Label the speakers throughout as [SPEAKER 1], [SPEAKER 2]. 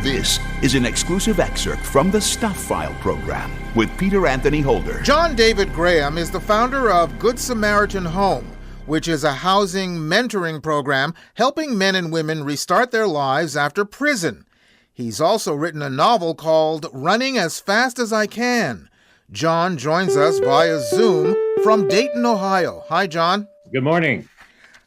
[SPEAKER 1] This is an exclusive excerpt from the Stuph File program with Peter Anthony Holder.
[SPEAKER 2] John David Graham is the founder of Good Samaritan Home, which is a housing mentoring program helping men and women restart their lives after prison. He's also written a novel called Running as Fast as I Can. John joins us via Zoom from Dayton, Ohio. Hi, John.
[SPEAKER 3] Good morning.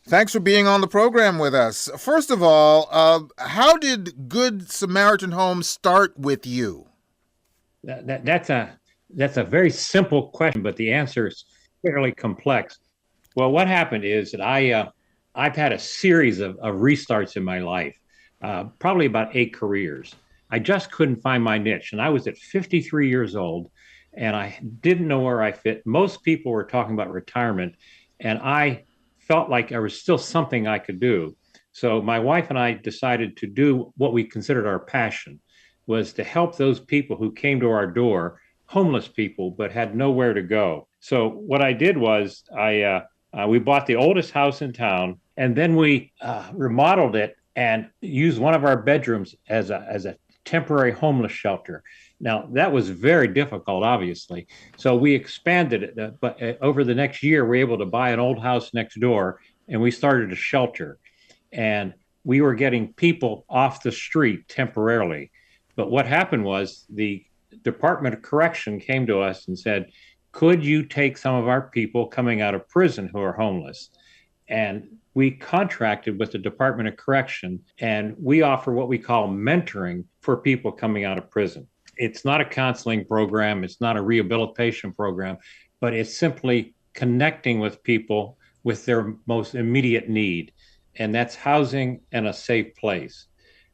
[SPEAKER 2] Thanks for being on the program with us. First of all, how did Good Samaritan Home start with you?
[SPEAKER 3] That's a very simple question, but the answer is fairly complex. Well, what happened is that I've had a series of restarts in my life, probably about 8 careers. I just couldn't find my niche, and I was at 53 years old, and I didn't know where I fit. Most people were talking about retirement, and I felt like there was still something I could do. So my wife and I decided to do what we considered our passion, was to help those people who came to our door, homeless people, but had nowhere to go. So what I did was we bought the oldest house in town, and then we remodeled it and used one of our bedrooms as a temporary homeless shelter. Now, that was very difficult, obviously. So we expanded it, but over the next year, we were able to buy an old house next door, and we started a shelter. And we were getting people off the street temporarily. But what happened was the Department of Correction came to us and said, could you take some of our people coming out of prison who are homeless? And we contracted with the Department of Correction, and we offer what we call mentoring for people coming out of prison. It's not a counseling program. It's not a rehabilitation program, but it's simply connecting with people with their most immediate need. And that's housing and a safe place.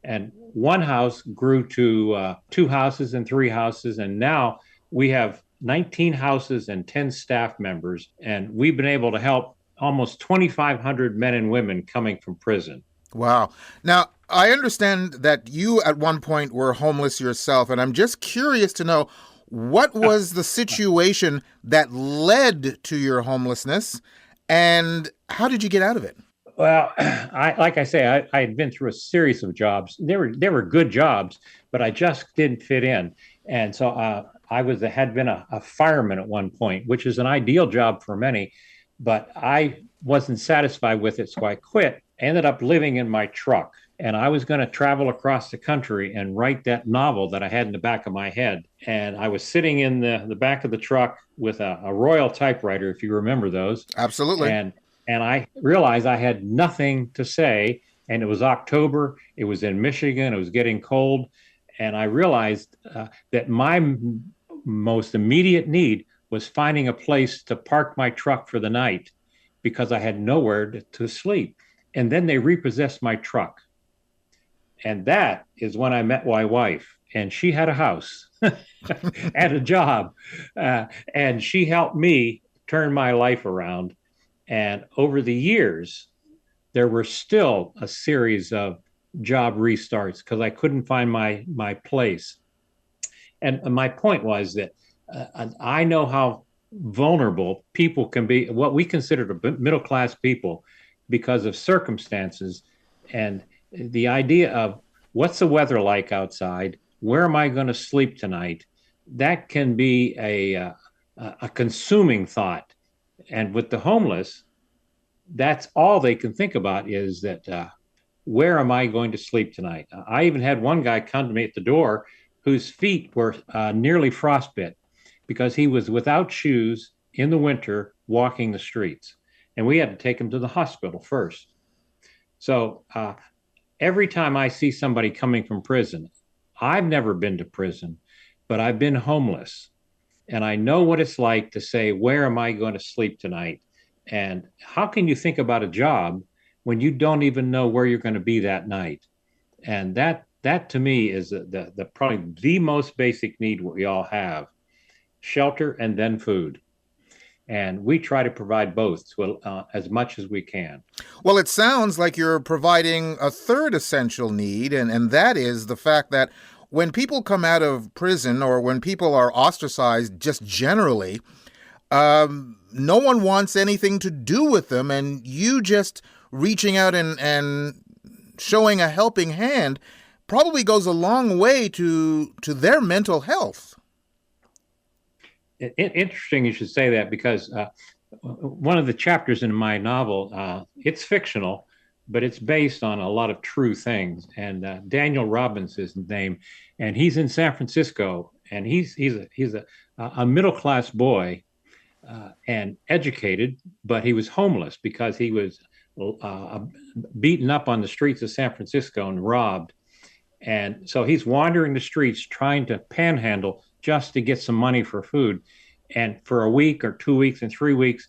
[SPEAKER 3] And one house grew to 2 houses and 3 houses. And now we have 19 houses and 10 staff members. And we've been able to help almost 2,500 men and women coming from prison.
[SPEAKER 2] Wow. Now, I understand that you at one point were homeless yourself, and I'm just curious to know, what was the situation that led to your homelessness, and how did you get out of it?
[SPEAKER 3] Well, like I say, I had been through a series of jobs. They were good jobs, but I just didn't fit in. And so I had been a fireman at one point, which is an ideal job for many, but I wasn't satisfied with it, so I quit. I ended up living in my truck, and I was going to travel across the country and write that novel that I had in the back of my head. And I was sitting in the back of the truck with a Royal typewriter, if you remember those.
[SPEAKER 2] Absolutely.
[SPEAKER 3] And I realized I had nothing to say, and it was October. It was in Michigan. It was getting cold. And I realized that my most immediate need was finding a place to park my truck for the night because I had nowhere to sleep. And then they repossessed my truck. And that is when I met my wife. And she had a house and a job. And she helped me turn my life around. And over the years, there were still a series of job restarts because I couldn't find my place. And my point was that I know how vulnerable people can be, what we consider middle-class people, because of circumstances. And the idea of what's the weather like outside? Where am I going to sleep tonight? That can be a consuming thought. And with the homeless, that's all they can think about is that, where am I going to sleep tonight? I even had one guy come to me at the door whose feet were nearly frostbit because he was without shoes in the winter walking the streets. And we had to take him to the hospital first. So every time I see somebody coming from prison, I've never been to prison, but I've been homeless. And I know what it's like to say, where am I going to sleep tonight? And how can you think about a job when you don't even know where you're going to be that night? And that to me is the probably the most basic need we all have: shelter and then food. And we try to provide both as much as we can.
[SPEAKER 2] Well, it sounds like you're providing a third essential need, and that is the fact that when people come out of prison or when people are ostracized just generally, no one wants anything to do with them, and you just reaching out and showing a helping hand probably goes a long way to their mental health.
[SPEAKER 3] Interesting you should say that, because one of the chapters in my novel, it's fictional, but it's based on a lot of true things. And Daniel Robbins is his name, and he's in San Francisco, and he's a middle class boy, and educated, but he was homeless because he was uh, beaten up on the streets of San Francisco and robbed. And so he's wandering the streets trying to panhandle just to get some money for food. And for a week or 2 weeks and 3 weeks,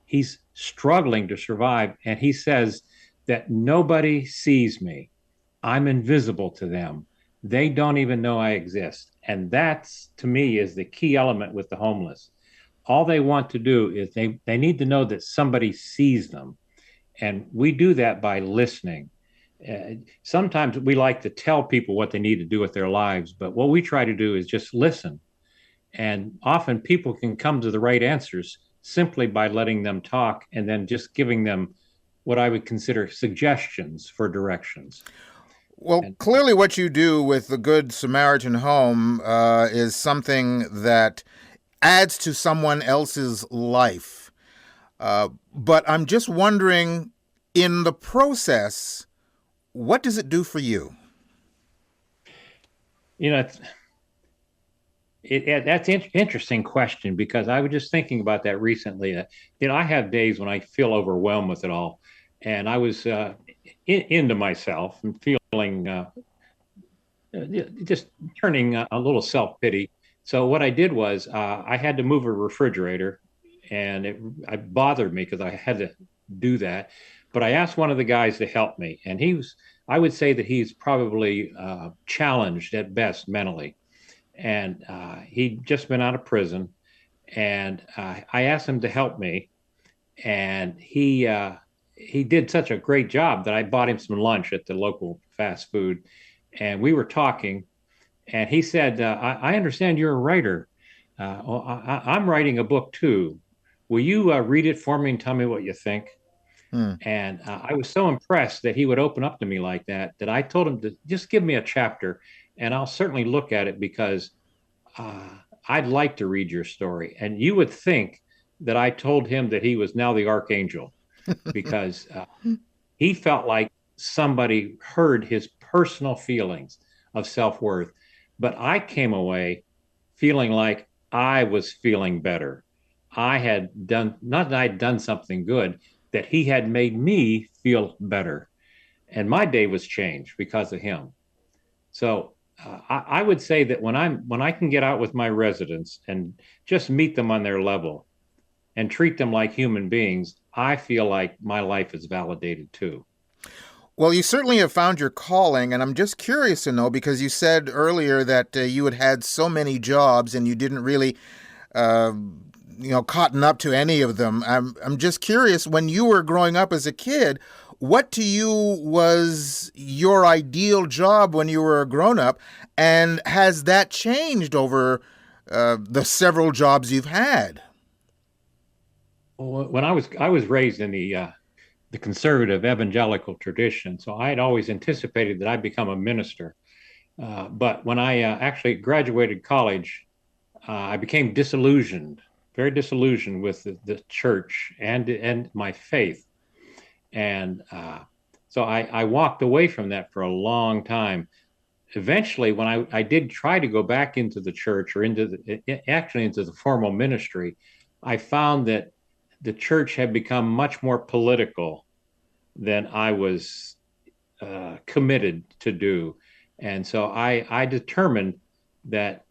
[SPEAKER 3] he's struggling to survive. And he says that nobody sees me. I'm invisible to them. They don't even know I exist. And that's, to me, is the key element with the homeless. All they want to do is they need to know that somebody sees them. And we do that by listening. Sometimes we like to tell people what they need to do with their lives, but what we try to do is just listen. And often people can come to the right answers simply by letting them talk and then just giving them what I would consider suggestions for directions.
[SPEAKER 2] Well, clearly what you do with the Good Samaritan Home is something that adds to someone else's life. But I'm just wondering, in the process, what does it do for you?
[SPEAKER 3] You know, that's an interesting question, because I was just thinking about that recently. I have days when I feel overwhelmed with it all, and I was into myself and feeling just turning a little self-pity. So what I did was I had to move a refrigerator, and it bothered me because I had to do that. But I asked one of the guys to help me, and I would say that he's probably challenged at best mentally. And he'd just been out of prison, and I asked him to help me, and he did such a great job that I bought him some lunch at the local fast food, and we were talking, and he said, I understand you're a writer. I'm writing a book too. Will you read it for me and tell me what you think? And I was so impressed that he would open up to me like that I told him to just give me a chapter, and I'll certainly look at it, because I'd like to read your story. And you would think that I told him that he was now the archangel, because he felt like somebody heard his personal feelings of self-worth. But I came away feeling like I was feeling better. I had done, not that I'd done something good, that he had made me feel better. And my day was changed because of him. So I would say that when I can get out with my residents and just meet them on their level and treat them like human beings, I feel like my life is validated too.
[SPEAKER 2] Well, you certainly have found your calling, and I'm just curious to know, because you said earlier that you had had so many jobs and you didn't really, cotton up to any of them. I'm just curious, when you were growing up as a kid, what to you was your ideal job when you were a grown-up, and has that changed over the several jobs you've had?
[SPEAKER 3] When I was raised in the conservative evangelical tradition, so I had always anticipated that I'd become a minister. But when I actually graduated college, I became disillusioned, very disillusioned with the church and my faith. And so I walked away from that for a long time. Eventually, when I did try to go back into the church, or into the formal ministry, I found that the church had become much more political than I was committed to do. And so I determined that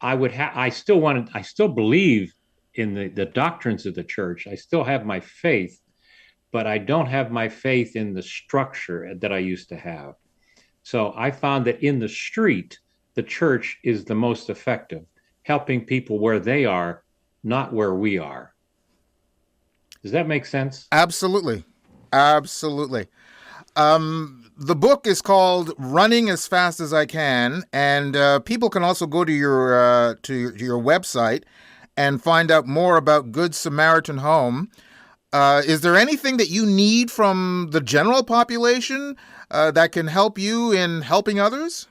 [SPEAKER 3] I still believe in the doctrines of the church. I still have my faith, but I don't have my faith in the structure that I used to have. So I found that in the street, the church is the most effective, helping people where they are, not where we are. Does that make sense?
[SPEAKER 2] Absolutely. Absolutely. The book is called Running as Fast as I Can, and people can also go to your website and find out more about Good Samaritan Home. Is there anything that you need from the general population that can help you in helping others?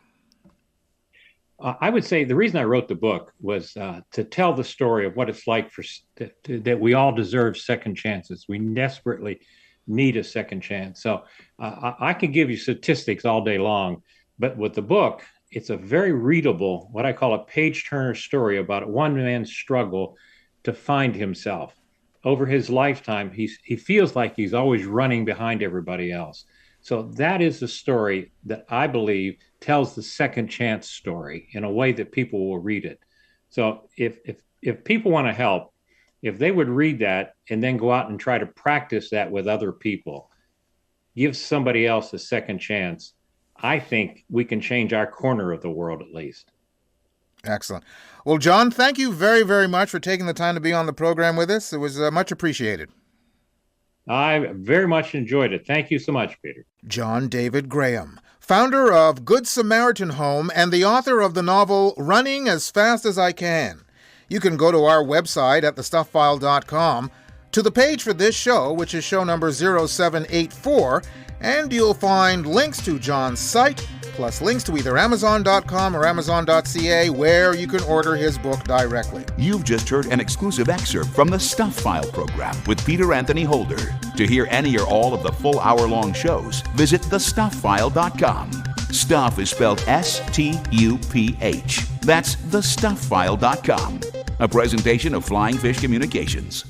[SPEAKER 3] I would say the reason I wrote the book was to tell the story of what it's like that we all deserve second chances. We desperately need a second chance. So I can give you statistics all day long, but with the book, it's a very readable, what I call a page-turner story about one man's struggle to find himself. Over his lifetime, he feels like he's always running behind everybody else. So that is the story that I believe tells the second chance story in a way that people will read it. So if people want to help, if they would read that and then go out and try to practice that with other people, give somebody else a second chance, I think we can change our corner of the world at least.
[SPEAKER 2] Excellent. Well, John, thank you very, very much for taking the time to be on the program with us. It was much appreciated.
[SPEAKER 3] I very much enjoyed it. Thank you so much, Peter.
[SPEAKER 2] John David Graham, founder of Good Samaritan Home and the author of the novel Running as Fast as I Can. You can go to our website at thestufffile.com to the page for this show, which is show number 0784, and you'll find links to John's site, plus links to either Amazon.com or Amazon.ca, where you can order his book directly.
[SPEAKER 1] You've just heard an exclusive excerpt from the Stuph File program with Peter Anthony Holder. To hear any or all of the full hour-long shows, visit thestufffile.com. Stuph is spelled S-T-U-P-H. That's thestufffile.com. A presentation of Flying Fish Communications.